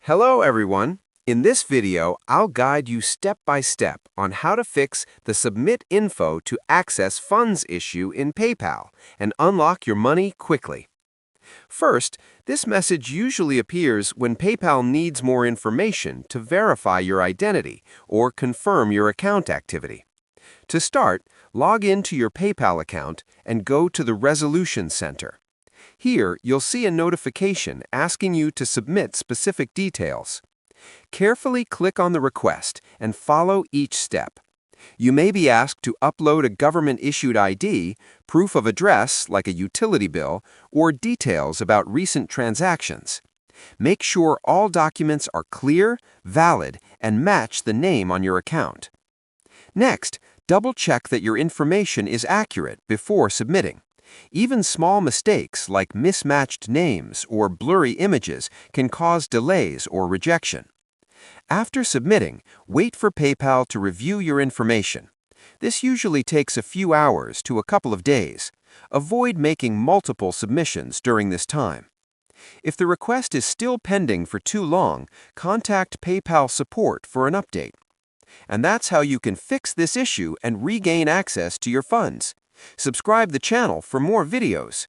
Hello everyone! In this video, I'll guide you step by step on how to fix the Submit Info to Access Funds issue in PayPal and unlock your money quickly. First, this message usually appears when PayPal needs more information to verify your identity or confirm your account activity. To start, log into your PayPal account and go to the Resolution Center. Here, you'll see a notification asking you to submit specific details. Carefully click on the request and follow each step. You may be asked to upload a government-issued ID, proof of address like a utility bill, or details about recent transactions. Make sure all documents are clear, valid, and match the name on your account. Next, double-check that your information is accurate before submitting. Even small mistakes like mismatched names or blurry images can cause delays or rejection. After submitting, wait for PayPal to review your information. This usually takes a few hours to a couple of days. Avoid making multiple submissions during this time. If the request is still pending for too long, contact PayPal support for an update. And that's how you can fix this issue and regain access to your funds. Subscribe the channel for more videos.